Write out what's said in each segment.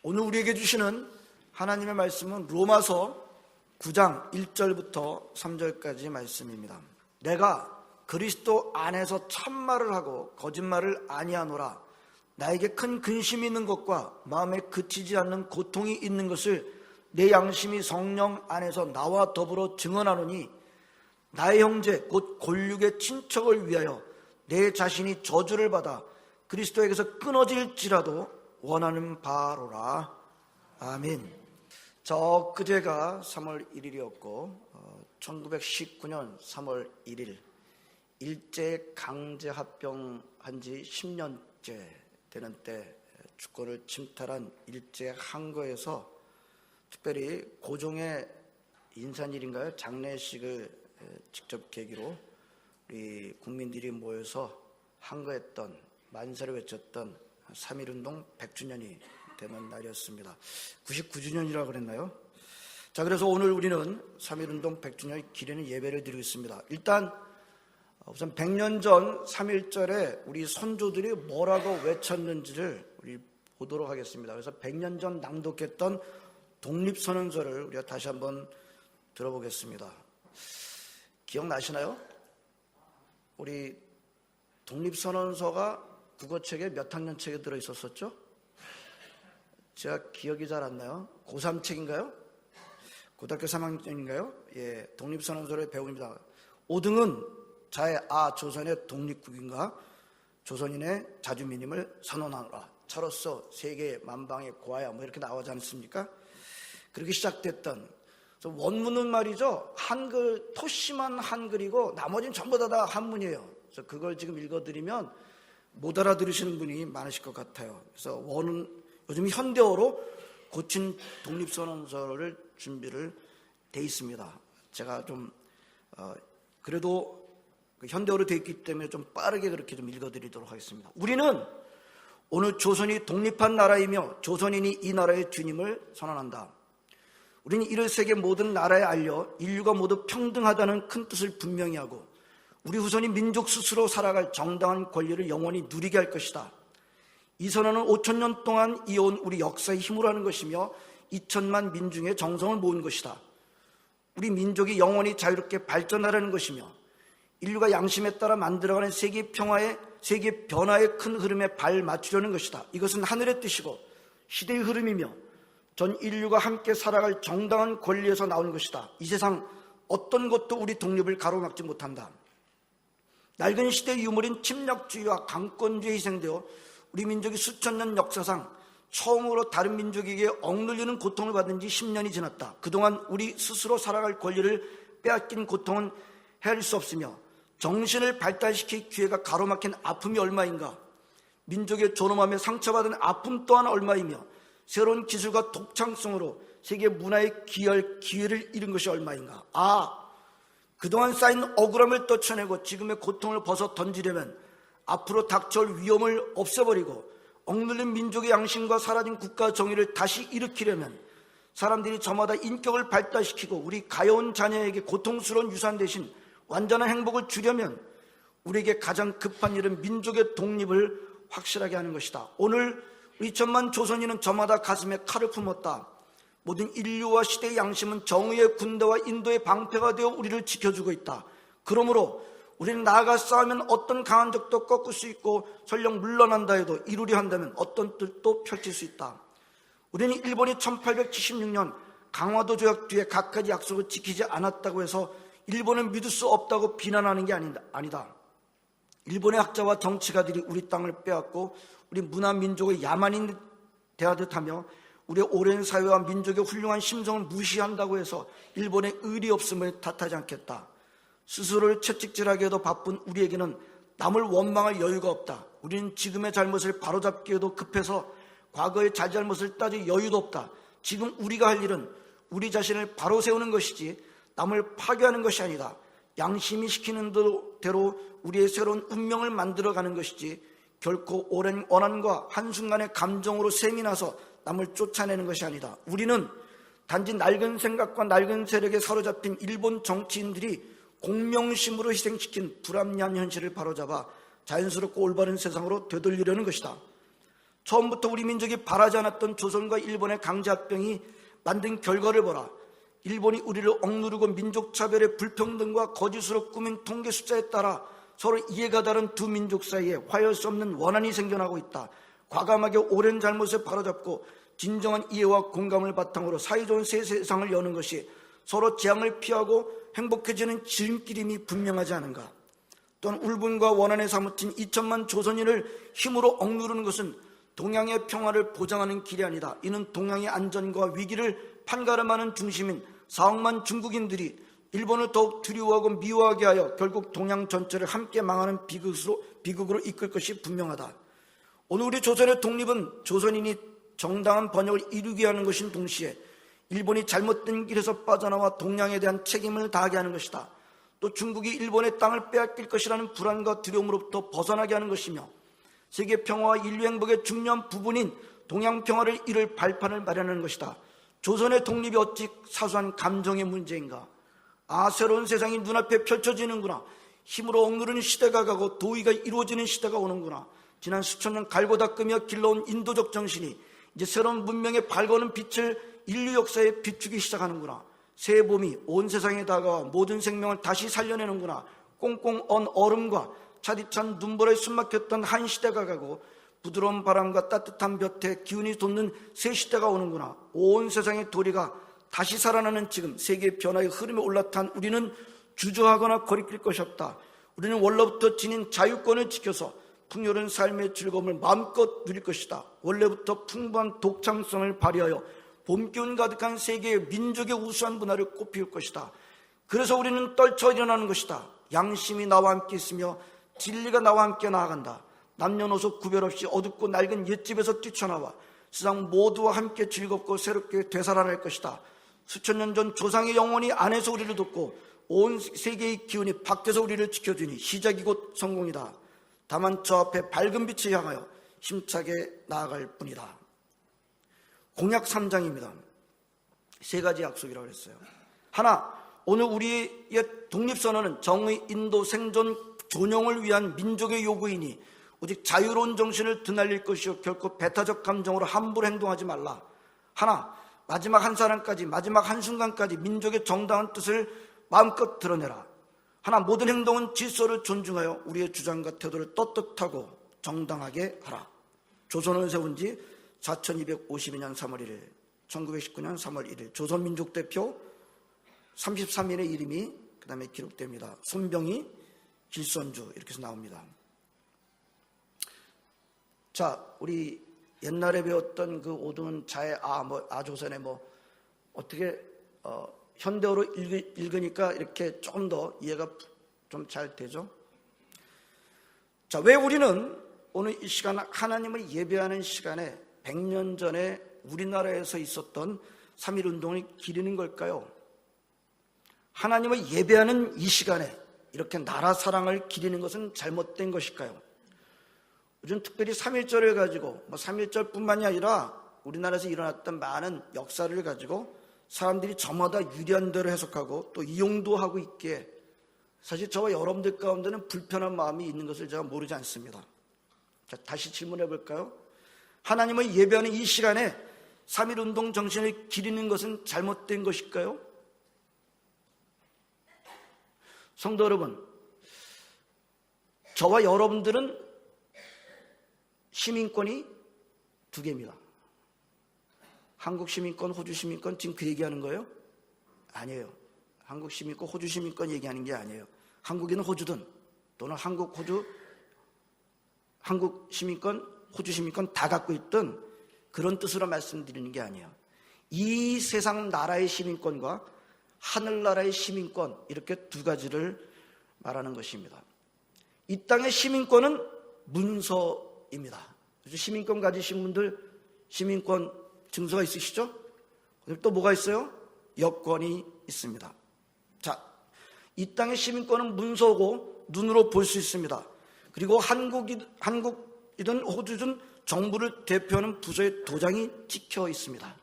오늘 우리에게 주시는 하나님의 말씀은 로마서 9장 1절부터 3절까지 말씀입니다. 내가 그리스도 안에서 참말을 하고 거짓말을 아니하노라. 나에게 큰 근심이 있는 것과 마음에 그치지 않는 고통이 있는 것을 내 양심이 성령 안에서 나와 더불어 증언하노니, 나의 형제 곧 골육의 친척을 위하여 내 자신이 저주를 받아 그리스도에게서 끊어질지라도 원하는 바로라. 아멘. 저 그제가 3월 1일이었고 1919년 3월 1일 일제 강제 합병한 지 10년째 되는 때 주권을 침탈한 일제 항거에서 특별히 고종의 인산일인가요? 장례식을 직접 계기로 우리 국민들이 모여서 항거했던, 만세를 외쳤던 3.1운동 100주년이 되는 날이었습니다. 99주년이라고 그랬나요? 자, 그래서 오늘 우리는 3.1운동 100주년 기리는 예배를 드리고 있습니다. 일단 우선 100년 전 3.1절에 우리 선조들이 뭐라고 외쳤는지를 우리 보도록 하겠습니다. 그래서 100년 전 낭독했던 독립선언서를 우리가 다시 한번 들어보겠습니다. 기억나시나요? 우리 독립선언서가 국어책에 몇 학년 책에 들어있었었죠? 제가 기억이 잘 안 나요. 고3 책인가요? 고등학교 3학년인가요? 예, 독립선언서를 배웁니다. 5등은 자의 조선의 독립국인과 조선인의 자주민임을 선언하노라. 차로서 세계 만방의 고하야, 뭐 이렇게 나오지 않습니까? 그렇게 시작됐던, 원문은 말이죠, 한글, 토심한 한글이고 나머지는 전부 다 한문이에요. 그래서 그걸 지금 읽어드리면 못 알아들으시는 분이 많으실 것 같아요. 그래서 원은 요즘 현대어로 고친 독립선언서를 준비를 돼 있습니다. 제가 좀 그래도 현대어로 되어 있기 때문에 좀 빠르게 그렇게 좀 읽어드리도록 하겠습니다. 우리는 오늘 조선이 독립한 나라이며 조선인이 이 나라의 주님을 선언한다. 우리는 이를 세계 모든 나라에 알려 인류가 모두 평등하다는 큰 뜻을 분명히 하고 우리 후손이 민족 스스로 살아갈 정당한 권리를 영원히 누리게 할 것이다. 이 선언은 5,000년 동안 이어온 우리 역사의 힘으로 하는 것이며 2천만 민중의 정성을 모은 것이다. 우리 민족이 영원히 자유롭게 발전하라는 것이며 인류가 양심에 따라 만들어가는 세계 평화의, 세계 변화의 큰 흐름에 발 맞추려는 것이다. 이것은 하늘의 뜻이고 시대의 흐름이며 전 인류가 함께 살아갈 정당한 권리에서 나온 것이다. 이 세상 어떤 것도 우리 독립을 가로막지 못한다. 낡은 시대의 유물인 침략주의와 강권주의에 희생되어 우리 민족이 수천 년 역사상 처음으로 다른 민족에게 억눌리는 고통을 받은 지 10년이 지났다. 그동안 우리 스스로 살아갈 권리를 빼앗긴 고통은 헤아릴 수 없으며 정신을 발달시킬 기회가 가로막힌 아픔이 얼마인가, 민족의 존엄함에 상처받은 아픔 또한 얼마이며 새로운 기술과 독창성으로 세계 문화에 기여할 기회를 잃은 것이 얼마인가. 그동안 쌓인 억울함을 떨쳐내고 지금의 고통을 벗어 던지려면 앞으로 닥쳐올 위험을 없애버리고 억눌린 민족의 양심과 사라진 국가 정의를 다시 일으키려면 사람들이 저마다 인격을 발달시키고 우리 가여운 자녀에게 고통스러운 유산 대신 완전한 행복을 주려면 우리에게 가장 급한 일은 민족의 독립을 확실하게 하는 것이다. 오늘 2천만 조선인은 저마다 가슴에 칼을 품었다. 모든 인류와 시대의 양심은 정의의 군대와 인도의 방패가 되어 우리를 지켜주고 있다. 그러므로 우리는 나아가 싸우면 어떤 강한 적도 꺾을 수 있고 설령 물러난다 해도 이루려 한다면 어떤 뜻도 펼칠 수 있다. 우리는 일본이 1876년 강화도 조약 뒤에 각가지 약속을 지키지 않았다고 해서 일본을 믿을 수 없다고 비난하는 게 아니다. 일본의 학자와 정치가들이 우리 땅을 빼앗고 우리 문화 민족의 야만인 대하듯 하며 우리의 오랜 사회와 민족의 훌륭한 심성을 무시한다고 해서 일본의 의리 없음을 탓하지 않겠다. 스스로를 채찍질하게 해도 바쁜 우리에게는 남을 원망할 여유가 없다. 우리는 지금의 잘못을 바로잡기에도 급해서 과거의 잘잘못을 따질 여유도 없다. 지금 우리가 할 일은 우리 자신을 바로 세우는 것이지 남을 파괴하는 것이 아니다. 양심이 시키는 대로 우리의 새로운 운명을 만들어가는 것이지 결코 오랜 원한과 한순간의 감정으로 셈이 나서 남을 쫓아내는 것이 아니다. 우리는 단지 낡은 생각과 낡은 세력에 사로잡힌 일본 정치인들이 공명심으로 희생시킨 불합리한 현실을 바로잡아 자연스럽고 올바른 세상으로 되돌리려는 것이다. 처음부터 우리 민족이 바라지 않았던 조선과 일본의 강제합병이 만든 결과를 보라. 일본이 우리를 억누르고 민족차별의 불평등과 거짓으로 꾸민 통계 숫자에 따라 서로 이해가 다른 두 민족 사이에 화해할 수 없는 원한이 생겨나고 있다. 과감하게 오랜 잘못을 바로잡고 진정한 이해와 공감을 바탕으로 사이좋은 새 세상을 여는 것이 서로 재앙을 피하고 행복해지는 지름길임이 분명하지 않은가. 또한 울분과 원한에 사무친 2천만 조선인을 힘으로 억누르는 것은 동양의 평화를 보장하는 길이 아니다. 이는 동양의 안전과 위기를 판가름하는 중심인 4억만 중국인들이 일본을 더욱 두려워하고 미워하게 하여 결국 동양 전체를 함께 망하는 비극으로 이끌 것이 분명하다. 오늘 우리 조선의 독립은 조선인이 정당한 번영을 이루게 하는 것인 동시에 일본이 잘못된 길에서 빠져나와 동양에 대한 책임을 다하게 하는 것이다. 또 중국이 일본의 땅을 빼앗길 것이라는 불안과 두려움으로부터 벗어나게 하는 것이며 세계 평화와 인류 행복의 중요한 부분인 동양 평화를 이룰 발판을 마련하는 것이다. 조선의 독립이 어찌 사소한 감정의 문제인가. 새로운 세상이 눈앞에 펼쳐지는구나. 힘으로 억누르는 시대가 가고 도의가 이루어지는 시대가 오는구나. 지난 수천 년 갈고 닦으며 길러온 인도적 정신이 이제 새로운 문명의 밝아오는 빛을 인류 역사에 비추기 시작하는구나. 새해 봄이 온 세상에 다가와 모든 생명을 다시 살려내는구나. 꽁꽁 언 얼음과 차디찬 눈보라에 숨막혔던 한 시대가 가고 부드러운 바람과 따뜻한 볕에 기운이 돋는 새 시대가 오는구나. 온 세상의 도리가 다시 살아나는 지금 세계의 변화의 흐름에 올라탄 우리는 주저하거나 거리낄 것이 없다. 우리는 원래부터 지닌 자유권을 지켜서 풍요로운 삶의 즐거움을 마음껏 누릴 것이다. 원래부터 풍부한 독창성을 발휘하여 봄 기운 가득한 세계의 민족의 우수한 문화를 꽃피울 것이다. 그래서 우리는 떨쳐 일어나는 것이다. 양심이 나와 함께 있으며 진리가 나와 함께 나아간다. 남녀노소 구별 없이 어둡고 낡은 옛집에서 뛰쳐나와 세상 모두와 함께 즐겁고 새롭게 되살아날 것이다. 수천 년 전 조상의 영혼이 안에서 우리를 돕고 온 세계의 기운이 밖에서 우리를 지켜주니 시작이 곧 성공이다. 다만 저 앞에 밝은 빛을 향하여 힘차게 나아갈 뿐이다. 공약 3장입니다. 세 가지 약속이라고 했어요. 하나, 오늘 우리의 독립선언은 정의, 인도, 생존, 존영을 위한 민족의 요구이니 오직 자유로운 정신을 드날릴 것이요 결코 배타적 감정으로 함부로 행동하지 말라. 하나, 마지막 한 사람까지, 마지막 한순간까지 민족의 정당한 뜻을 마음껏 드러내라. 하나, 모든 행동은 질서를 존중하여 우리의 주장과 태도를 떳떳하고 정당하게 하라. 조선을 세운 지 4252년 3월 1일, 1919년 3월 1일 조선민족 대표 33인의 이름이 그 다음에 기록됩니다. 손병희, 길선주 이렇게 해서 나옵니다. 자, 우리 옛날에 배웠던 그 오두는 자의 아조선에 어떻게 현대어로 읽으니까 이렇게 조금 더 이해가 좀 잘 되죠? 자, 왜 우리는 오늘 이 시간 하나님을 예배하는 시간에 100년 전에 우리나라에서 있었던 3.1운동을 기리는 걸까요? 하나님을 예배하는 이 시간에 이렇게 나라 사랑을 기리는 것은 잘못된 것일까요? 요즘 특별히 3.1절을 가지고 3.1절뿐만이 아니라 우리나라에서 일어났던 많은 역사를 가지고 사람들이 저마다 유리한 대로 해석하고 또 이용도 하고 있기에 사실 저와 여러분들 가운데는 불편한 마음이 있는 것을 제가 모르지 않습니다. 자, 다시 질문해 볼까요? 하나님을 예배하는 이 시간에 3.1운동 정신을 기리는 것은 잘못된 것일까요? 성도 여러분, 저와 여러분들은 시민권이 두 개입니다. 한국 시민권, 호주 시민권 지금 그 얘기하는 거예요? 아니에요. 한국 시민권, 호주 시민권 얘기하는 게 아니에요. 한국인은 호주든 또는 한국 시민권, 호주 시민권 다 갖고 있든 그런 뜻으로 말씀드리는 게 아니에요. 이 세상 나라의 시민권과 하늘나라의 시민권 이렇게 두 가지를 말하는 것입니다. 이 땅의 시민권은 문서입니다. 시민권 가지신 분들 시민권 증서가 있으시죠? 또 뭐가 있어요? 여권이 있습니다. 자, 이 땅의 시민권은 문서고 눈으로 볼 수 있습니다. 그리고 한국이든 호주든 정부를 대표하는 부서의 도장이 찍혀 있습니다.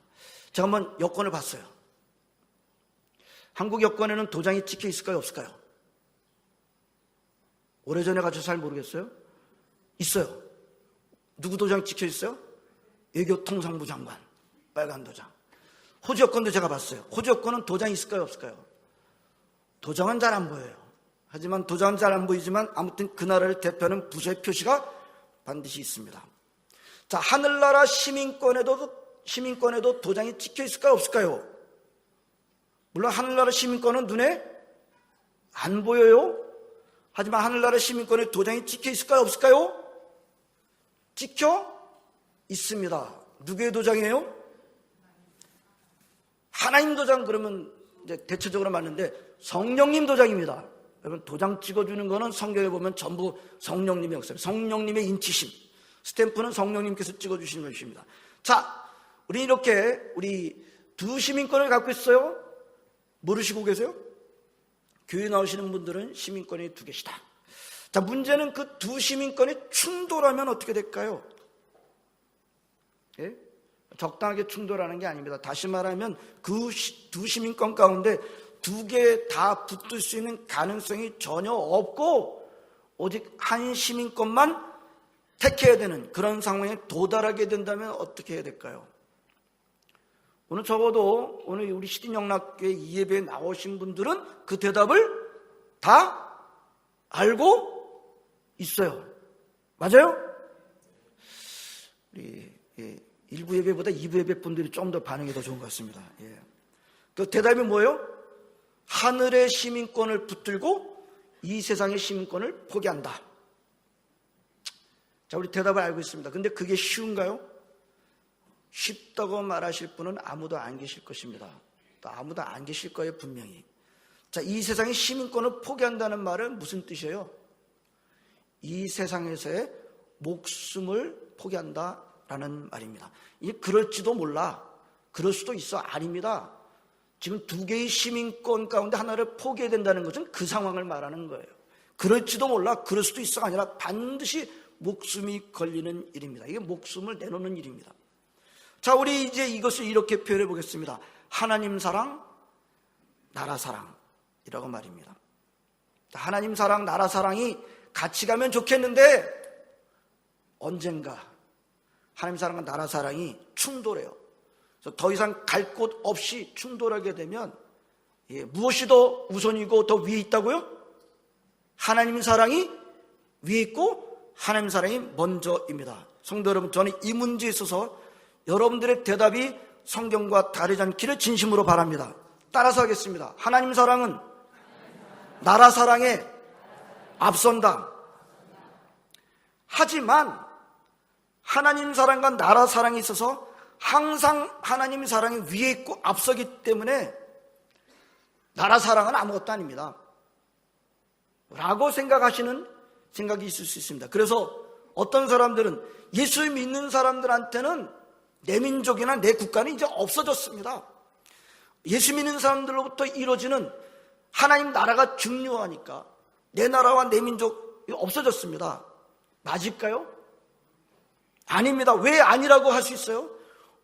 제가 한번 여권을 봤어요. 한국 여권에는 도장이 찍혀 있을까요? 없을까요? 오래전에 가서 잘 모르겠어요. 있어요. 누구 도장 찍혀 있어요? 외교통상부 장관, 빨간 도장. 호주 여권도 제가 봤어요. 호주 여권은 도장이 있을까요, 없을까요? 도장은 잘 안 보여요. 하지만 도장은 잘 안 보이지만 아무튼 그 나라를 대표하는 부서의 표시가 반드시 있습니다. 자, 하늘나라 시민권에도 도장이 찍혀 있을까요, 없을까요? 물론 하늘나라 시민권은 눈에 안 보여요. 하지만 하늘나라 시민권에 도장이 찍혀 있을까요, 없을까요? 찍혀 있습니다. 누구의 도장이에요? 하나님 도장. 그러면 이제 대체적으로 맞는데 성령님 도장입니다. 여러분, 도장 찍어주는 거는 성경에 보면 전부 성령님의 역사예요. 성령님의 인치심. 스탬프는 성령님께서 찍어주시는 것입니다. 자, 우리 두 시민권을 갖고 있어요. 모르시고 계세요? 교회 나오시는 분들은 시민권이 2개시다. 자, 문제는 그 두 시민권이 충돌하면 어떻게 될까요? 예? 적당하게 충돌하는 게 아닙니다. 다시 말하면 그 두 시민권 가운데 2개 다 붙을 수 있는 가능성이 전혀 없고 오직 한 시민권만 택해야 되는 그런 상황에 도달하게 된다면 어떻게 해야 될까요? 오늘 적어도 오늘 우리 시딘영락교회 이 예배에 나오신 분들은 그 대답을 다 알고 있어요. 맞아요? 우리 1부 예배보다 2부 예배 분들이 좀 더 반응이 더 좋은 것 같습니다. 예. 그 대답이 뭐예요? 하늘의 시민권을 붙들고 이 세상의 시민권을 포기한다. 자, 우리 대답을 알고 있습니다. 근데 그게 쉬운가요? 쉽다고 말하실 분은 아무도 안 계실 것입니다. 또 아무도 안 계실 거예요, 분명히. 자, 이 세상의 시민권을 포기한다는 말은 무슨 뜻이에요? 이 세상에서의 목숨을 포기한다라는 말입니다. 이게 그럴지도 몰라. 그럴 수도 있어. 아닙니다. 지금 2개의 시민권 가운데 하나를 포기해야 된다는 것은 그 상황을 말하는 거예요. 그럴지도 몰라. 그럴 수도 있어가 아니라 반드시 목숨이 걸리는 일입니다. 이게 목숨을 내놓는 일입니다. 자, 우리 이제 이것을 이렇게 표현해 보겠습니다. 하나님 사랑, 나라 사랑이라고 말입니다. 하나님 사랑, 나라 사랑이 같이 가면 좋겠는데 언젠가 하나님 사랑과 나라 사랑이 충돌해요. 그래서 더 이상 갈 곳 없이 충돌하게 되면 무엇이 더 우선이고 더 위에 있다고요? 하나님 사랑이 위에 있고 하나님 사랑이 먼저입니다. 성도 여러분, 저는 이 문제에 있어서 여러분들의 대답이 성경과 다르지 않기를 진심으로 바랍니다. 따라서 하겠습니다. 하나님 사랑은 나라 사랑에 앞선다. 하지만 하나님 사랑과 나라 사랑에 있어서 항상 하나님 사랑이 위에 있고 앞서기 때문에 나라 사랑은 아무것도 아닙니다 라고 생각하시는 생각이 있을 수 있습니다. 그래서 어떤 사람들은 예수 믿는 사람들한테는 내 민족이나 내 국가는 이제 없어졌습니다. 예수 믿는 사람들로부터 이루어지는 하나님 나라가 중요하니까 내 나라와 내 민족이 없어졌습니다. 맞을까요? 아닙니다. 왜 아니라고 할 수 있어요?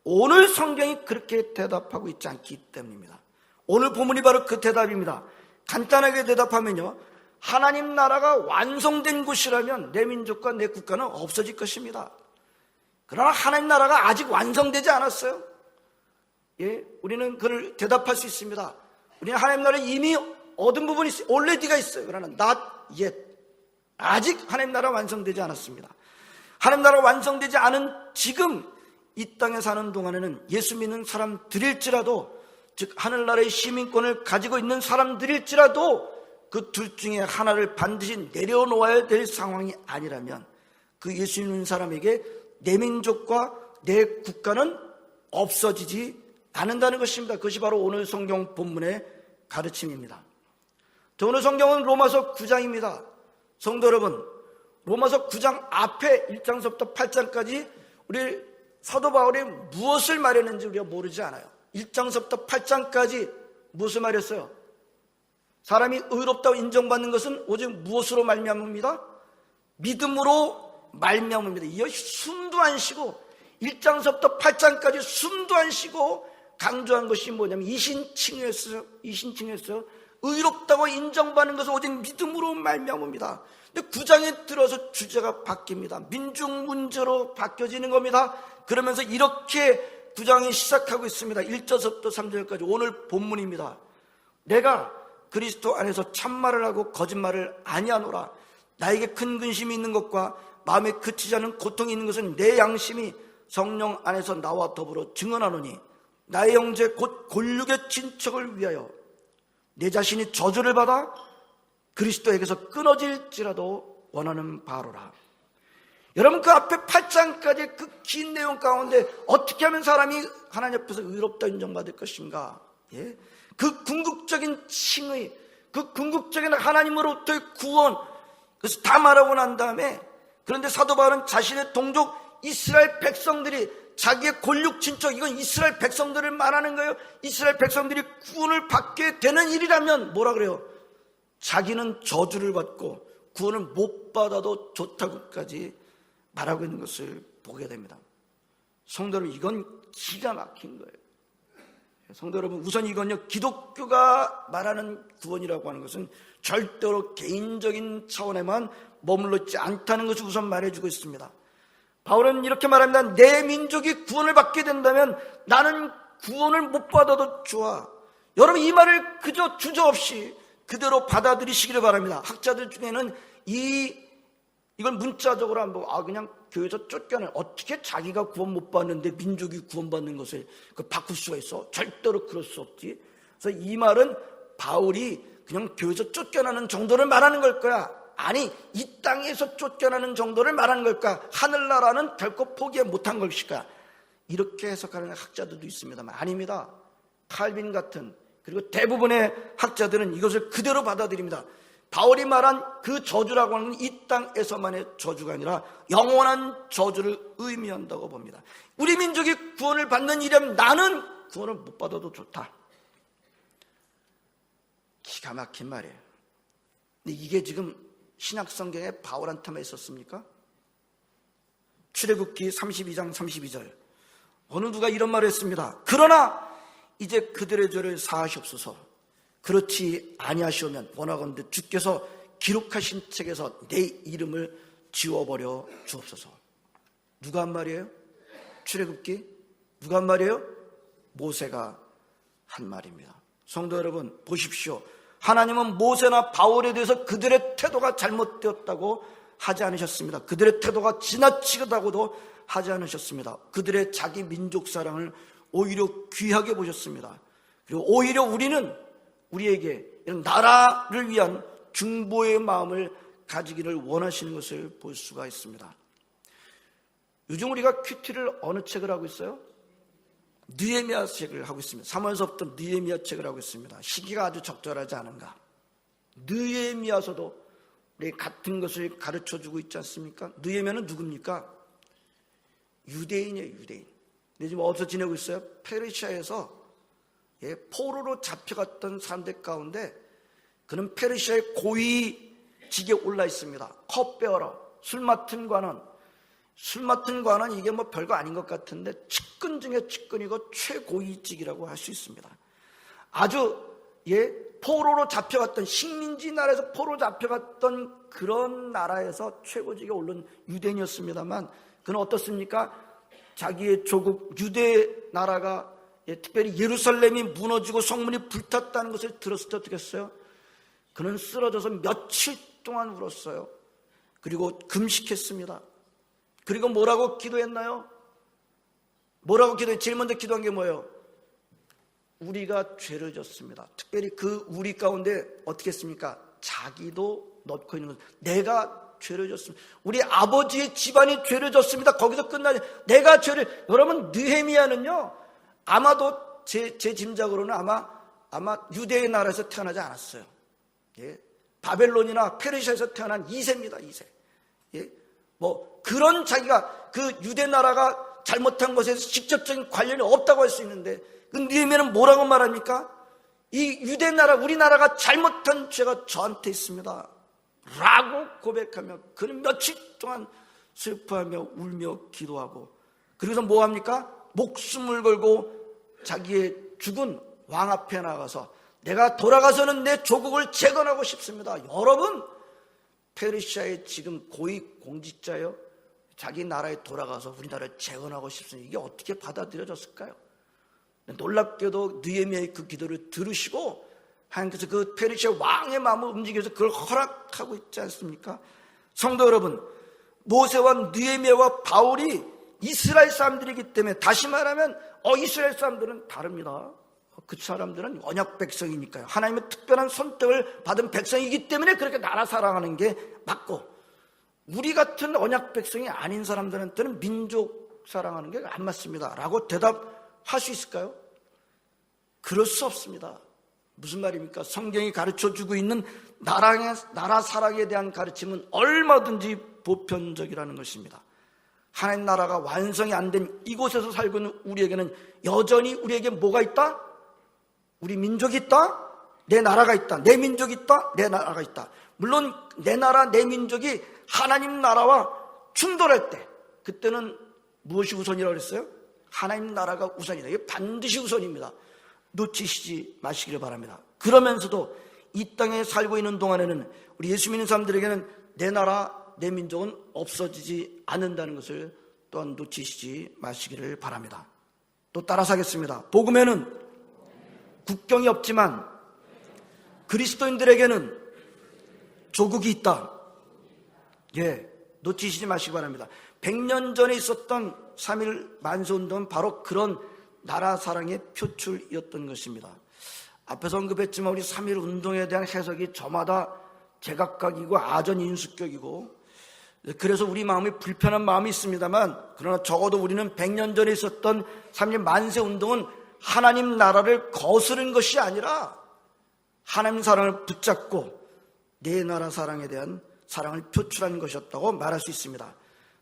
오늘 성경이 그렇게 대답하고 있지 않기 때문입니다. 오늘 본문이 바로 그 대답입니다. 간단하게 대답하면요, 하나님 나라가 완성된 곳이라면 내 민족과 내 국가는 없어질 것입니다. 그러나 하나님 나라가 아직 완성되지 않았어요. 예, 우리는 그걸 대답할 수 있습니다. 우리는 하나님 나라에 이미 얻은 부분이 있어요. already가 있어요. 그러나 not yet. 아직 하나님 나라 완성되지 않았습니다. 하나님 나라 완성되지 않은 지금 이 땅에 사는 동안에는 예수 믿는 사람들일지라도, 즉 하늘나라의 시민권을 가지고 있는 사람들일지라도 그 둘 중에 하나를 반드시 내려놓아야 될 상황이 아니라면 그 예수 믿는 사람에게 내 민족과 내 국가는 없어지지 않는다는 것입니다. 그것이 바로 오늘 성경 본문의 가르침입니다. 오늘 성경은 로마서 9장입니다. 성도 여러분, 로마서 9장 앞에 1장서부터 8장까지 우리 사도 바울이 무엇을 말했는지 우리가 모르지 않아요. 1장서부터 8장까지 무엇을 말했어요? 사람이 의롭다고 인정받는 것은 오직 무엇으로 말미암습니다? 믿음으로 말미암습니다. 이어 숨도 안 쉬고 1장서부터 8장까지 숨도 안 쉬고 강조한 것이 뭐냐면 이신칭의였어요. 의롭다고 인정받는 것은 오직 믿음으로 말미암습니다. 근데 9장에 들어서 주제가 바뀝니다. 민중 문제로 바뀌어지는 겁니다. 그러면서 이렇게 9장이 시작하고 있습니다. 1절부터 3절까지 오늘 본문입니다. 내가 그리스도 안에서 참말을 하고 거짓말을 아니하노라. 나에게 큰 근심이 있는 것과 마음에 그치지 않은 고통이 있는 것은 내 양심이 성령 안에서 나와 더불어 증언하노니 나의 형제 곧 골육의 친척을 위하여 내 자신이 저주를 받아 그리스도에게서 끊어질지라도 원하는 바로라. 여러분, 그 앞에 8장까지 그 긴 내용 가운데 어떻게 하면 사람이 하나님 앞에서 의롭다 인정받을 것인가, 예? 그 궁극적인 칭의, 그 궁극적인 하나님으로부터의 구원, 그래서 다 말하고 난 다음에, 그런데 사도 바울은 자신의 동족 이스라엘 백성들이 자기의 골육 친척, 이건 이스라엘 백성들을 말하는 거예요. 이스라엘 백성들이 구원을 받게 되는 일이라면 뭐라 그래요? 자기는 저주를 받고 구원을 못 받아도 좋다고까지 말하고 있는 것을 보게 됩니다. 성도 여러분, 이건 기가 막힌 거예요. 성도 여러분, 우선 이건요, 기독교가 말하는 구원이라고 하는 것은 절대로 개인적인 차원에만 머물러 있지 않다는 것을 우선 말해주고 있습니다. 바울은 이렇게 말합니다. 내 민족이 구원을 받게 된다면 나는 구원을 못 받아도 좋아. 여러분, 이 말을 그저 주저없이 그대로 받아들이시기를 바랍니다. 학자들 중에는 이걸 문자적으로 한번 그냥 교회에서 쫓겨내, 어떻게 자기가 구원 못 받는데 민족이 구원받는 것을 바꿀 수가 있어? 절대로 그럴 수 없지. 그래서 이 말은 바울이 그냥 교회에서 쫓겨나는 정도를 말하는 걸 거야. 아니, 이 땅에서 쫓겨나는 정도를 말하는 걸까? 하늘나라는 결코 포기 못한 것일까? 이렇게 해석하는 학자들도 있습니다만 아닙니다. 칼빈 같은, 그리고 대부분의 학자들은 이것을 그대로 받아들입니다. 바울이 말한 그 저주라고 하는 건 이 땅에서만의 저주가 아니라 영원한 저주를 의미한다고 봅니다. 우리 민족이 구원을 받는 일이라면 나는 구원을 못 받아도 좋다. 기가 막힌 말이에요. 근데 이게 지금 신약성경에 바울한테만 있었습니까? 출애굽기 32장 32절 어느 누가 이런 말을 했습니다. 그러나 이제 그들의 죄를 사하시옵소서. 그렇지 아니하시오면 원하건대 주께서 기록하신 책에서 내 이름을 지워버려 주옵소서. 누가 한 말이에요? 출애굽기? 누가 한 말이에요? 모세가 한 말입니다. 성도 여러분, 보십시오. 하나님은 모세나 바울에 대해서 그들의 태도가 잘못되었다고 하지 않으셨습니다. 그들의 태도가 지나치다고도 하지 않으셨습니다. 그들의 자기 민족 사랑을 오히려 귀하게 보셨습니다. 그리고 오히려 우리에게 이런 나라를 위한 중보의 마음을 가지기를 원하시는 것을 볼 수가 있습니다. 요즘 우리가 큐티를 어느 책을 하고 있어요? 느헤미야 책을 하고 있습니다. 3월서부터 느헤미야 책을 하고 있습니다. 시기가 아주 적절하지 않은가? 느헤미야서도 우리 같은 것을 가르쳐주고 있지 않습니까? 느헤미야는 누굽니까? 유대인이에요, 유대인. 근데 지금 어디서 지내고 있어요? 페르시아에서 포로로 잡혀갔던 사람들 가운데 그는 페르시아의 고위직에 올라 있습니다. 컵베어러, 술 맡은 관은 이게 뭐 별거 아닌 것 같은데 측근 중에 측근이고 최고위직이라고 할 수 있습니다. 아주 포로로 잡혀갔던, 식민지 나라에서 포로로 잡혀갔던 그런 나라에서 최고직에 오른 유대인이었습니다만 그는 어떻습니까? 자기의 조국 유대 나라가 특별히 예루살렘이 무너지고 성문이 불탔다는 것을 들었을 때 어떻게 했어요? 그는 쓰러져서 며칠 동안 울었어요. 그리고 금식했습니다. 그리고 뭐라고 기도했나요? 제일 먼저 기도한 게 뭐예요? 우리가 죄를 졌습니다. 특별히 그 우리 가운데 어떻게 했습니까? 자기도 넣고 있는 거죠. 내가 죄를 졌습니다. 우리 아버지의 집안이 죄를 졌습니다. 거기서 끝나지. 여러분, 느헤미야는요, 아마도 제 짐작으로는 아마 유대의 나라에서 태어나지 않았어요. 바벨론이나 페르시아에서 태어난 2세입니다. 2세. 그런 자기가 그 유대 나라가 잘못한 것에 직접적인 관련이 없다고 할 수 있는데 그 느헤미야는 뭐라고 말합니까? 이 유대 나라, 우리나라가 잘못한 죄가 저한테 있습니다 라고 고백하며 그는 며칠 동안 슬퍼하며 울며 기도하고, 그래서 뭐합니까? 목숨을 걸고 자기의 죽은 왕 앞에 나가서 내가 돌아가서는 내 조국을 재건하고 싶습니다. 여러분, 페르시아의 지금 고위 공직자예요. 자기 나라에 돌아가서 우리나라를 재건하고 싶습니다. 이게 어떻게 받아들여졌을까요? 놀랍게도 느헤미야의 그 기도를 들으시고 하나님께서 그 페르시아 왕의 마음을 움직여서 그걸 허락하고 있지 않습니까? 성도 여러분, 모세와 느헤미야와 바울이 이스라엘 사람들이기 때문에, 다시 말하면 이스라엘 사람들은 다릅니다. 그 사람들은 언약 백성이니까요. 하나님의 특별한 선택을 받은 백성이기 때문에 그렇게 나라 사랑하는 게 맞고, 우리 같은 언약 백성이 아닌 사람들한테는 민족 사랑하는 게 안 맞습니다 라고 대답할 수 있을까요? 그럴 수 없습니다. 무슨 말입니까? 성경이 가르쳐주고 있는 나라 사랑에 대한 가르침은 얼마든지 보편적이라는 것입니다. 하나님 나라가 완성이 안 된 이곳에서 살고 있는 우리에게는 여전히 우리에게 뭐가 있다? 우리 민족이 있다? 내 나라가 있다. 내 민족이 있다? 내 나라가 있다. 물론 내 나라, 내 민족이 하나님 나라와 충돌할 때, 그때는 무엇이 우선이라고 그랬어요? 하나님 나라가 우선이다. 이게 반드시 우선입니다. 놓치시지 마시기를 바랍니다. 그러면서도 이 땅에 살고 있는 동안에는 우리 예수 믿는 사람들에게는 내 나라, 내 민족은 없어지지 않는다는 것을 또한 놓치시지 마시기를 바랍니다. 또 따라서 하겠습니다. 복음에는 국경이 없지만 그리스도인들에게는 조국이 있다. 놓치시지 마시기 바랍니다. 100년 전에 있었던 3.1 만세운동은 바로 그런 나라 사랑의 표출이었던 것입니다. 앞에서 언급했지만 우리 3.1 운동에 대한 해석이 저마다 제각각이고 아전인수격이고, 그래서 우리 마음이 불편한 마음이 있습니다만, 그러나 적어도 우리는 100년 전에 있었던 3.1 만세운동은 하나님 나라를 거스른 것이 아니라 하나님 사랑을 붙잡고 내 나라 사랑에 대한 사랑을 표출한 것이었다고 말할 수 있습니다.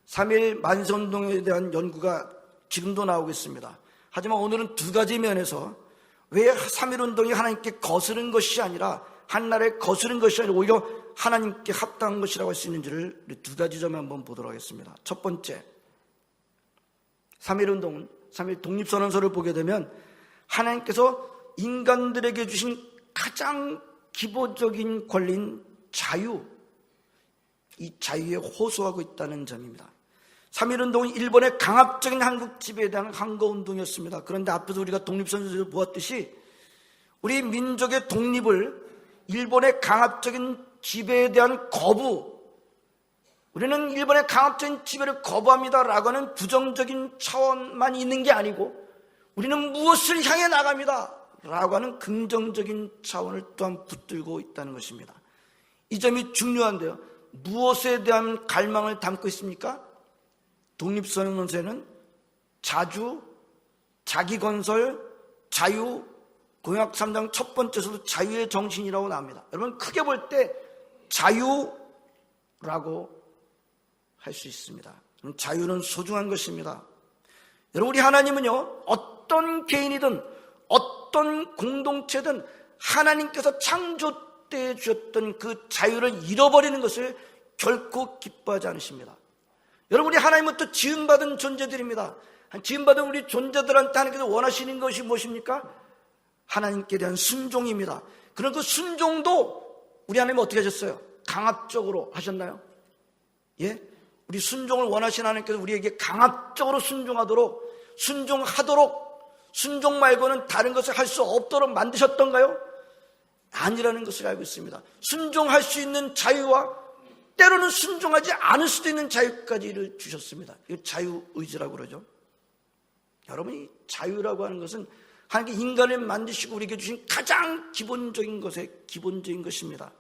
3.1 만세운동에 대한 연구가 지금도 나오고 있습니다. 하지만 오늘은 두 가지 면에서 왜 3.1 운동이 하나님께 거스른 것이 아니라, 한나라에 거스른 것이 아니라 오히려 하나님께 합당한 것이라고 할 수 있는지를 두 가지 점에 한번 보도록 하겠습니다. 첫 번째, 3.1 운동은 3.1 독립선언서를 보게 되면 하나님께서 인간들에게 주신 가장 기본적인 권리인 자유, 이 자유에 호소하고 있다는 점입니다. 3.1 운동은 일본의 강압적인 한국 지배에 대한 항거운동이었습니다. 그런데 앞에서 우리가 독립선언서에서 보았듯이 우리 민족의 독립을 일본의 강압적인 지배에 대한 거부, 우리는 일본의 강압적인 지배를 거부합니다라고 하는 부정적인 차원만 있는 게 아니고, 우리는 무엇을 향해 나갑니다 라고 하는 긍정적인 차원을 또한 붙들고 있다는 것입니다. 이 점이 중요한데요. 무엇에 대한 갈망을 담고 있습니까? 독립선언서에는 자주, 자기건설, 자유, 공약 3장 첫 번째에서도 자유의 정신이라고 나옵니다. 여러분, 크게 볼 때 자유라고 할 수 있습니다. 자유는 소중한 것입니다. 여러분, 우리 하나님은요, 어떤 개인이든 어떤 공동체든 하나님께서 창조 때 주셨던 그 자유를 잃어버리는 것을 결코 기뻐하지 않으십니다. 여러분, 우리 하나님은 또 지음받은 존재들입니다. 지음받은 우리 존재들한테 하나님께서 원하시는 것이 무엇입니까? 하나님께 대한 순종입니다. 그런 그 순종도 우리 하나님은 어떻게 하셨어요? 강압적으로 하셨나요? 우리 순종을 원하시는 하나님께서 우리에게 강압적으로 순종하도록, 순종 말고는 다른 것을 할 수 없도록 만드셨던가요? 아니라는 것을 알고 있습니다. 순종할 수 있는 자유와 때로는 순종하지 않을 수도 있는 자유까지를 주셨습니다. 이거 자유의지라고 그러죠. 여러분이 자유라고 하는 것은 하나님께 인간을 만드시고 우리에게 주신 가장 기본적인 것입니다.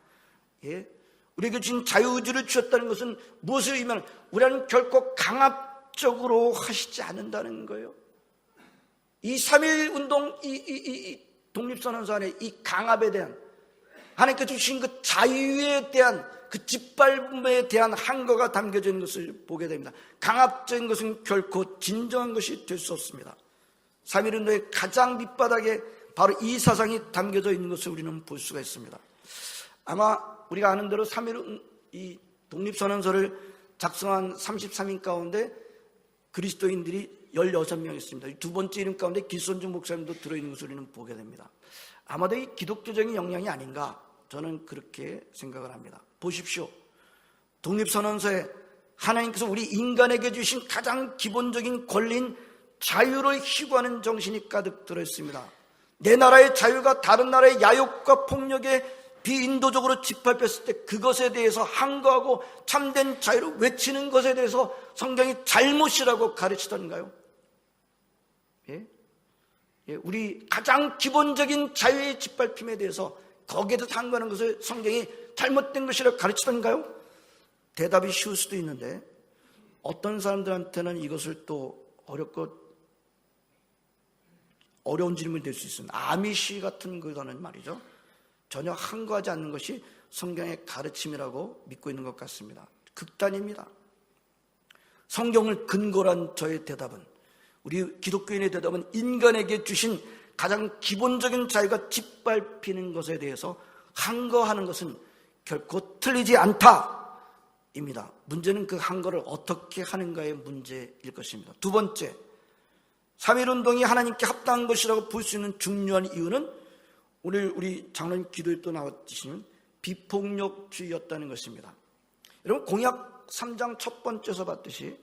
우리에게 주신 자유의지를 주셨다는 것은 무엇을 의미하는, 우리는 결코 강압적으로 하시지 않는다는 거예요. 이 3.1 운동, 이 독립선언서 안에 이 강압에 대한, 하나님께서 주신 그 자유에 대한 그 짓밟음에 대한 한거가 담겨져 있는 것을 보게 됩니다. 강압적인 것은 결코 진정한 것이 될 수 없습니다. 3.1 운동의 가장 밑바닥에 바로 이 사상이 담겨져 있는 것을 우리는 볼 수가 있습니다. 아마 우리가 아는 대로 3.1 이 독립선언서를 작성한 33인 가운데 그리스도인들이 16명 있습니다. 두 번째 이름 가운데 기손중 목사님도 들어있는 것을 우리는 보게 됩니다. 아마도 이 기독교적인 영향이 아닌가, 저는 그렇게 생각을 합니다. 보십시오. 독립선언서에 하나님께서 우리 인간에게 주신 가장 기본적인 권리인 자유를 희구하는 정신이 가득 들어있습니다. 내 나라의 자유가 다른 나라의 야욕과 폭력에 비인도적으로 짓밟혔을 때 그것에 대해서 항거하고 참된 자유를 외치는 것에 대해서 성경이 잘못이라고 가르치던가요? 예? 우리 가장 기본적인 자유의 짓밟힘에 대해서 거기에 대해서 항거하는 것을 성경이 잘못된 것이라고 가르치던가요? 대답이 쉬울 수도 있는데 어떤 사람들한테는 이것을 또 어려운 질문이 될 수 있습니다. 아미시 같은 거는 말이죠, 전혀 항거하지 않는 것이 성경의 가르침이라고 믿고 있는 것 같습니다. 극단입니다. 성경을 근거로 한 저의 대답은, 우리 기독교인의 대답은 인간에게 주신 가장 기본적인 자유가 짓밟히는 것에 대해서 항거하는 것은 결코 틀리지 않다입니다. 문제는 그 항거를 어떻게 하는가의 문제일 것입니다. 두 번째, 3.1운동이 하나님께 합당한 것이라고 볼 수 있는 중요한 이유는 오늘 우리 장로님 기도에 또 나왔듯이 비폭력주의였다는 것입니다. 여러분, 공약 3장 첫 번째에서 봤듯이,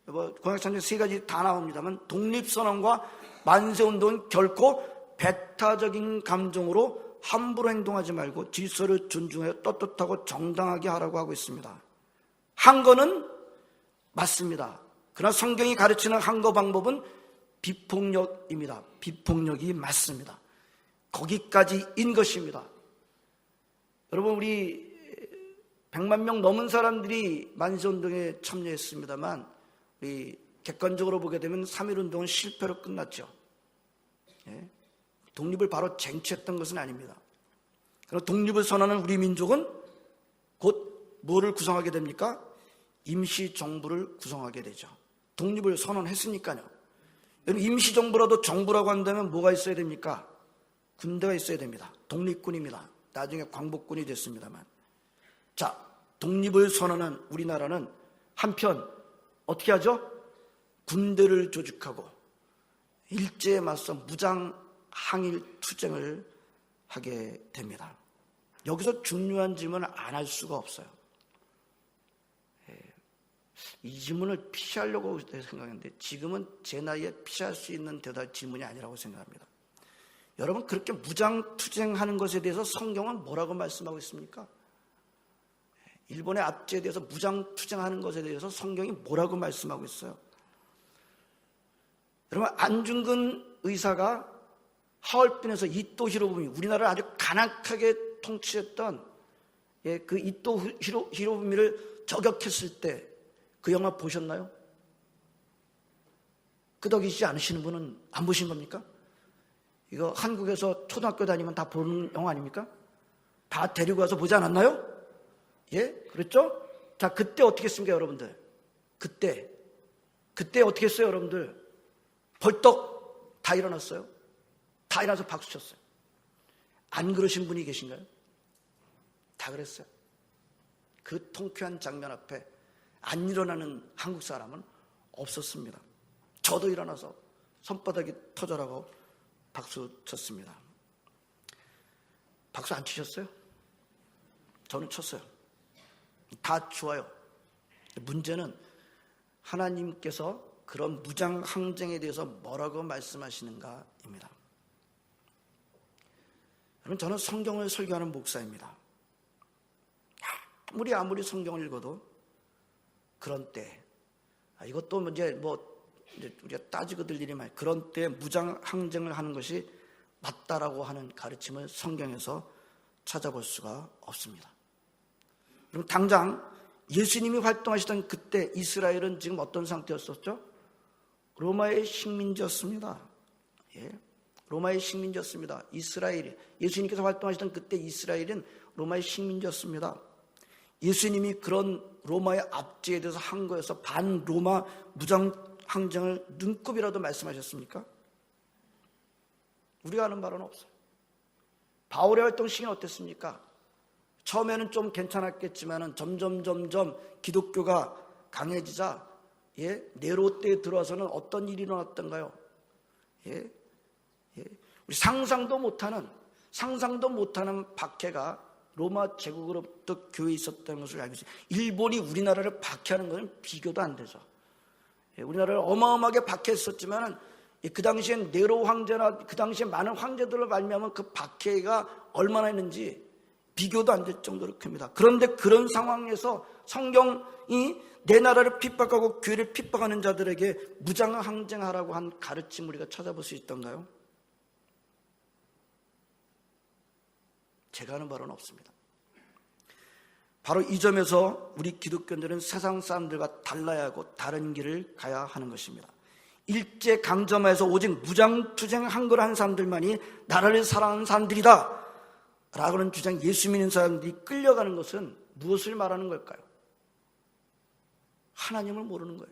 공약 3장 세 가지 다 나옵니다만, 독립선언과 만세운동은 결코 배타적인 감정으로 함부로 행동하지 말고 질서를 존중하여 떳떳하고 정당하게 하라고 하고 있습니다. 항거는 맞습니다. 그러나 성경이 가르치는 항거 방법은 비폭력입니다. 비폭력이 맞습니다. 거기까지인 것입니다. 여러분, 우리 100만 명 넘은 사람들이 만세운동에 참여했습니다만, 우리 객관적으로 보게 되면 3.1운동은 실패로 끝났죠. 예? 독립을 바로 쟁취했던 것은 아닙니다. 그러나 독립을 선언하는 우리 민족은 곧 뭐를 구성하게 됩니까? 임시정부를 구성하게 되죠. 독립을 선언했으니까요. 임시정부라도 정부라고 한다면 뭐가 있어야 됩니까? 군대가 있어야 됩니다. 독립군입니다. 나중에 광복군이 됐습니다만. 자, 독립을 선언한 우리나라는 한편 어떻게 하죠? 군대를 조직하고 일제에 맞서 무장 항일 투쟁을 하게 됩니다. 여기서 중요한 질문을 안 할 수가 없어요. 이 질문을 피하려고 생각했는데 지금은 제 나이에 피할 수 있는 질문이 아니라고 생각합니다. 여러분, 그렇게 무장투쟁하는 것에 대해서 성경은 뭐라고 말씀하고 있습니까? 일본의 압제에 대해서 무장투쟁하는 것에 대해서 성경이 뭐라고 말씀하고 있어요? 여러분, 안중근 의사가 하얼빈에서 이토 히로부미, 우리나라를 아주 간악하게 통치했던 그 이토 히로부미를 저격했을 때 그 영화 보셨나요? 끄덕이지 않으시는 분은 안 보신 겁니까? 이거 한국에서 초등학교 다니면 다 보는 영화 아닙니까? 다 데리고 와서 보지 않았나요? 예? 그랬죠? 자, 그때 어떻게 했습니까, 여러분들? 그때 어떻게 했어요, 여러분들? 벌떡 다 일어났어요. 다 일어나서 박수 쳤어요. 안 그러신 분이 계신가요? 다 그랬어요. 그 통쾌한 장면 앞에 안 일어나는 한국 사람은 없었습니다. 저도 일어나서 손바닥이 터져라고 박수 쳤습니다. 박수 안 치셨어요? 저는 쳤어요. 다 좋아요. 문제는 하나님께서 그런 무장항쟁에 대해서 뭐라고 말씀하시는가입니다. 여러분, 저는 성경을 설교하는 목사입니다. 아무리 성경을 읽어도 그런 때, 이것도 이제 우리가 따지고 들 일이 많아요. 그런 때 무장항쟁을 하는 것이 맞다라고 하는 가르침을 성경에서 찾아볼 수가 없습니다. 그럼 당장 예수님이 활동하시던 그때 이스라엘은 지금 어떤 상태였었죠? 로마의 식민지였습니다. 예, 로마의 식민지였습니다. 이스라엘이, 예수님께서 활동하시던 그때 이스라엘은 로마의 식민지였습니다. 예수님이 그런 로마의 압제에 대해서 한 거여서 반로마 무장항쟁을 눈곱이라도 말씀하셨습니까? 우리가 아는 바로는 없어요. 바울의 활동 시기는 어땠습니까? 처음에는 좀 괜찮았겠지만 점점 기독교가 강해지자 네로 때에 들어와서는 어떤 일이 일어났던가요? 우리 상상도 못하는 박해가 로마 제국으로부터 교회에 있었다는 것을 알고 있어요. 일본이 우리나라를 박해하는 것은 비교도 안 되죠. 우리나라를 어마어마하게 박해했었지만 그 당시엔 네로 황제나 그 당시에 많은 황제들로 말미암은 그 박해가 얼마나 했는지 비교도 안 될 정도로 큽니다. 그런데 그런 상황에서 성경이 내 나라를 핍박하고 교회를 핍박하는 자들에게 무장항쟁하라고 한 가르침을 우리가 찾아볼 수 있던가요? 제가 하는 바로는 없습니다. 바로 이 점에서 우리 기독교인들은 세상 사람들과 달라야 하고 다른 길을 가야 하는 것입니다. 일제강점하에서 오직 무장투쟁한 걸 한 사람들만이 나라를 사랑하는 사람들이다 라고는 주장 예수 믿는 사람들이 끌려가는 것은 무엇을 말하는 걸까요? 하나님을 모르는 거예요.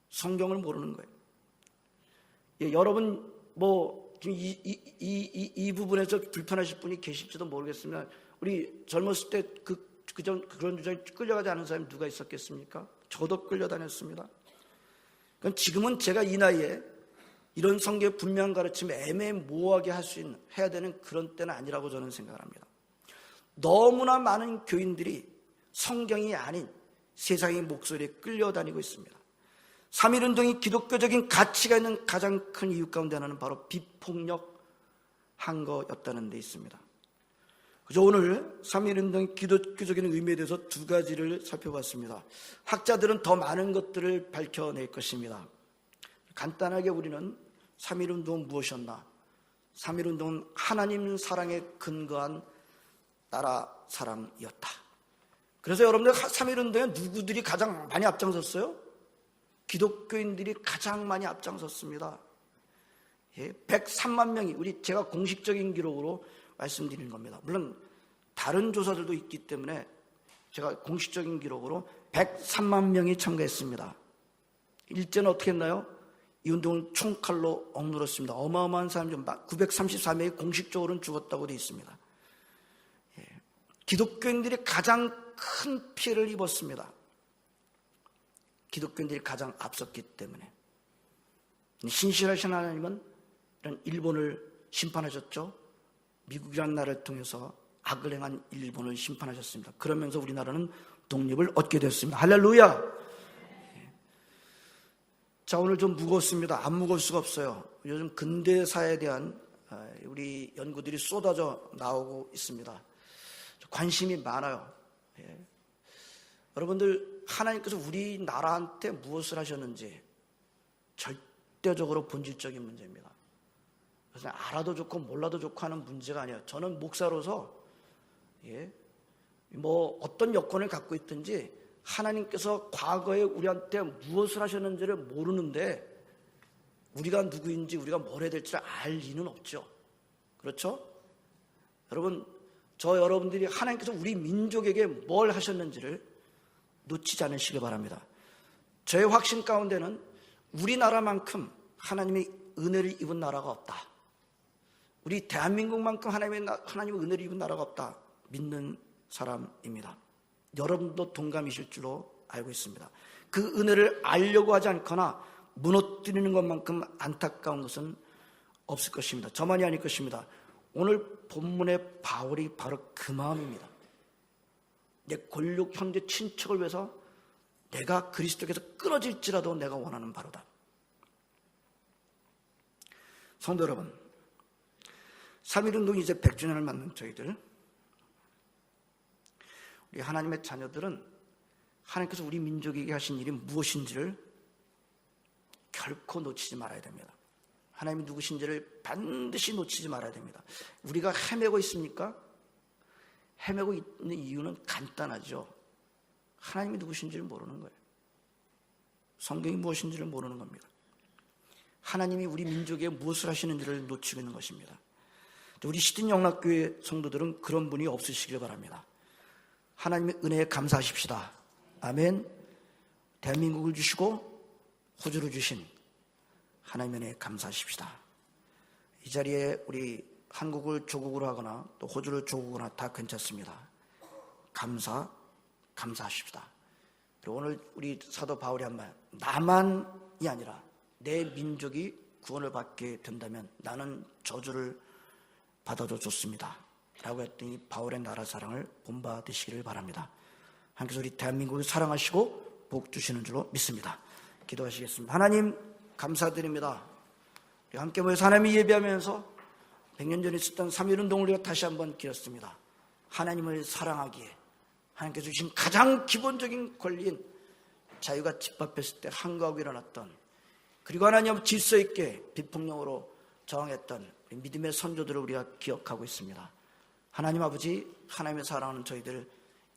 성경을 모르는 거예요. 예, 여러분 지금 이 부분에서 불편하실 분이 계실지도 모르겠습니다. 우리 젊었을 때 그런 주장에 끌려가지 않은 사람이 누가 있었겠습니까? 저도 끌려다녔습니다. 그러니까 지금은 제가 이 나이에 이런 성경의 분명한 가르침에 애매모호하게 해야 되는 그런 때는 아니라고 저는 생각을 합니다. 너무나 많은 교인들이 성경이 아닌 세상의 목소리에 끌려다니고 있습니다. 3.1운동이 기독교적인 가치가 있는 가장 큰 이유 가운데 하나는 바로 비폭력한 거였다는 데 있습니다. 그래서 오늘 3.1운동의 기독교적인 의미에 대해서 두 가지를 살펴봤습니다. 학자들은 더 많은 것들을 밝혀낼 것입니다. 간단하게 우리는 3.1운동은 무엇이었나? 3.1운동은 하나님 사랑에 근거한 나라 사랑이었다. 그래서 여러분들 3.1운동에 누구들이 가장 많이 앞장섰어요? 기독교인들이 가장 많이 앞장섰습니다. 103만 명이 제가 공식적인 기록으로 말씀드리는 겁니다. 물론 다른 조사들도 있기 때문에 제가 공식적인 기록으로 103만 명이 참가했습니다. 일제는 어떻게 했나요? 이 운동을 총칼로 억누렀습니다. 어마어마한 사람들 934명이 공식적으로는 죽었다고 되어 있습니다. 기독교인들이 가장 큰 피해를 입었습니다. 기독교인들이 가장 앞섰기 때문에. 신실하신 하나님은 이런 일본을 심판하셨죠. 미국이라는 나라를 통해서 악을 행한 일본을 심판하셨습니다. 그러면서 우리나라는 독립을 얻게 됐습니다. 할렐루야. 자, 오늘 좀 무겁습니다. 안 무거울 수가 없어요. 요즘 근대사에 대한 우리 연구들이 쏟아져 나오고 있습니다. 관심이 많아요. 여러분들, 하나님께서 우리나라한테 무엇을 하셨는지 절대적으로 본질적인 문제입니다. 그래서 알아도 좋고 몰라도 좋고 하는 문제가 아니에요. 저는 목사로서 어떤 여건을 갖고 있든지 하나님께서 과거에 우리한테 무엇을 하셨는지를 모르는데 우리가 누구인지 우리가 뭘 해야 될지를 알 리는 없죠. 그렇죠? 여러분, 여러분들이 하나님께서 우리 민족에게 뭘 하셨는지를 놓치지 않으시기 바랍니다. 저의 확신 가운데는 우리나라만큼 하나님의 은혜를 입은 나라가 없다. 우리 대한민국만큼 하나님의 은혜를 입은 나라가 없다. 믿는 사람입니다. 여러분도 동감이실 줄로 알고 있습니다. 그 은혜를 알려고 하지 않거나 무너뜨리는 것만큼 안타까운 것은 없을 것입니다. 저만이 아닐 것입니다. 오늘 본문의 바울이 바로 그 마음입니다. 내 권력 형제 친척을 위해서 내가 그리스도께서 끊어질지라도 내가 원하는 바로다. 성도 여러분, 3.1운동이 이제 100주년을 맞는 저희들, 우리 하나님의 자녀들은 하나님께서 우리 민족에게 하신 일이 무엇인지를 결코 놓치지 말아야 됩니다. 하나님이 누구신지를 반드시 놓치지 말아야 됩니다. 우리가 헤매고 있습니까? 헤매고 있는 이유는 간단하죠. 하나님이 누구신지를 모르는 거예요. 성경이 무엇인지를 모르는 겁니다. 하나님이 우리 민족에 무엇을 하시는지를 놓치고 있는 것입니다. 우리 시든 영락교회 성도들은 그런 분이 없으시길 바랍니다. 하나님의 은혜에 감사하십시다. 아멘. 대한민국을 주시고 호주를 주신 하나님의 은혜에 감사하십시다. 이 자리에 우리 한국을 조국으로 하거나 또 호주를 조국으로 하거나 다 괜찮습니다. 감사하십시다. 그리고 오늘 우리 사도 바울이 한 말, 나만이 아니라 내 민족이 구원을 받게 된다면 나는 저주를 받아도 좋습니다. 라고 했더니 바울의 나라 사랑을 본받으시기를 바랍니다. 하나님께서 우리 대한민국을 사랑하시고 복 주시는 줄로 믿습니다. 기도하시겠습니다. 하나님 감사드립니다. 우리 함께 모여서 하나님을 예배하면서 100년 전에 있었던 3.1운동을 우리가 다시 한번 기렸습니다. 하나님을 사랑하기에 하나님께서 주신 가장 기본적인 권리인 자유가 짓밟혔을 때 항거하고 일어났던, 그리고 하나님 질서 있게 비폭력으로 저항했던 우리 믿음의 선조들을 우리가 기억하고 있습니다. 하나님 아버지, 하나님의 사랑하는 저희들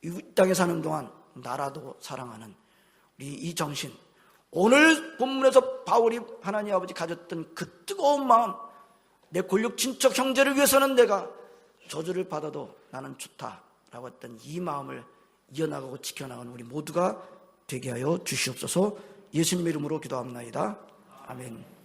이 땅에 사는 동안 나라도 사랑하는 우리 이 정신, 오늘 본문에서 바울이 하나님 아버지 가졌던 그 뜨거운 마음, 내 권력 친척 형제를 위해서는 내가 저주를 받아도 나는 좋다라고 했던 이 마음을 이어나가고 지켜나가는 우리 모두가 되게 하여 주시옵소서. 예수님의 이름으로 기도합나이다. 아멘.